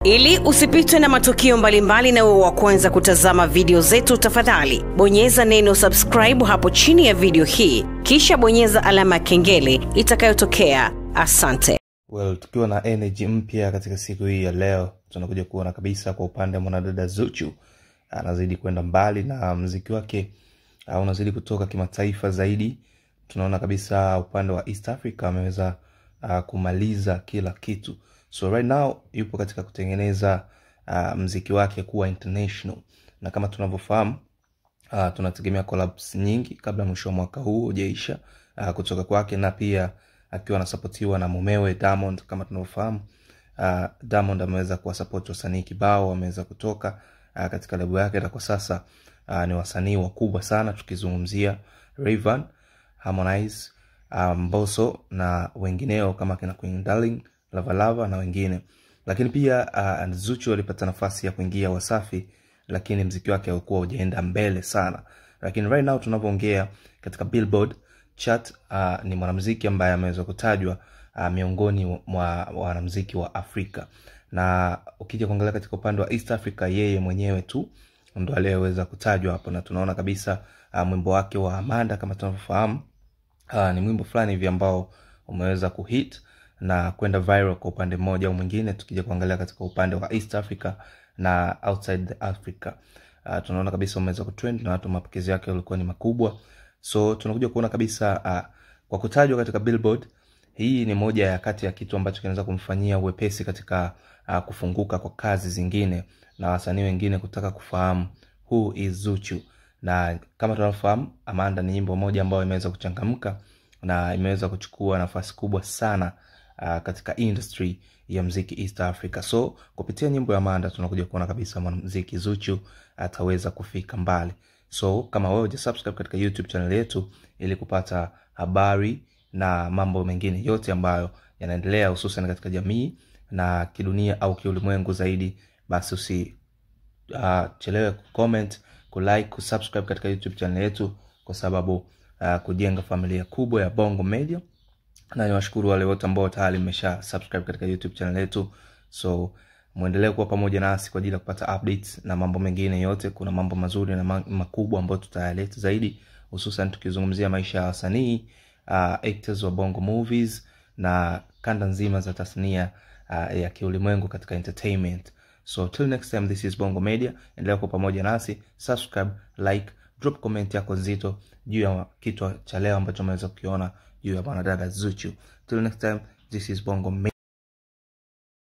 Ili usipitwe na matukio mbalimbali na uwe wa kwanza kutazama video zetu, tafadhali bonyeza neno subscribe hapo chini ya video hii, kisha bonyeza alama ya kengele itakayotokea. Asante. Tukiwa na energy mpya katika siku hii ya leo, tunakuja kuona kabisa kwa upande wa mwanadada Zuchu anazidi kwenda mbali na muziki wake unazidi kutoka kimataifa zaidi. Tunaona kabisa upande wa East Africa ameweza kumaliza kila kitu. So right now yupo katika kutengeneza muziki wake kuwa international, na kama tunavyofahamu tunategemea collabs nyingi kabla mwisho wa mwaka huu hujaisha kutoka kwake, na pia akiwa anasapotiwa na mumewe Diamond. Kama tunavyofahamu Diamond ameweza kuwasupport wasanii kibao, ameweza kutoka katika lebo yake, na kwa sasa ni wasanii wakubwa sana, tukizungumzia Rayvanny, Harmonize, Mbosso na wengineo kama kina Queen Darling, Lava Lava na wengine. Lakini pia Zuchu alipata nafasi ya kuingia Wasafi, lakini muziki wake haukuwa hujaenda mbele sana. Lakini right now tunavyoongea katika Billboard chart ni mwanamuziki ambaye ameweza kutajwa miongoni mwa wanamuziki wa Afrika. Na ukija kuangalia katika upande wa East Africa, yeye mwenyewe tu ndo aliyeweza kutajwa hapo, na tunaona kabisa mwimbo wake wa Amanda, kama tunavyofahamu ni mwimbo fulani hivi ambao umeweza kuhit na kwenda viral kwa upande mmoja au mwingine. Tukija kuangalia katika upande wa East Africa na outside the Africa, tunaona kabisa umeweza kutrend na watu mapokezi yake yalikuwa ni makubwa. So tunakuja kuona kabisa kwa kutajwa katika Billboard, hii ni moja ya kati ya kitu ambacho kinaweza kumfanyia uwepesi katika kufunguka kwa kazi zingine na wasanii wengine kutaka kufahamu who is Zuchu. Na kama tunafahamu Amanda ni nyimbo moja ambayo imeweza kuchangamka na imeweza kuchukua nafasi kubwa sana katika industry ya muziki East Africa. So kupitia nyimbo ya Amanda tunakuja kuona kabisa mwanamuziki Zuchu ataweza kufika mbali. So kama wewe hujasubscribe katika YouTube channel yetu ili kupata habari na mambo mengine yote ambayo yanaendelea hususan katika jamii na kidunia au kiulimwengu zaidi, basi usichelewe kucomment, kulike, kusubscribe katika YouTube channel yetu, kwa sababu kujenga familia kubwa ya Bongo Media. Na niwashukuru wale wote ambao tayari mmesha subscribe katika YouTube channel yetu. So muendelee kuwa pamoja nasi kwa ajili ya kupata updates na mambo mengine yote. Kuna mambo mazuri na makubwa ambayo tutayaleta zaidi, hususan tukizungumzia maisha ya wasanii, actors wa Bongo Movies na kanda nzima za tasnia ya kiulimwengu katika entertainment. So till next time, this is Bongo Media. Endelea kuwa pamoja nasi, subscribe, like, drop comment yako nzito juu ya kitu cha leo ambacho umeweza kukiona juu ya mwanadada Zuchu. Till next time, this is Bongo Media.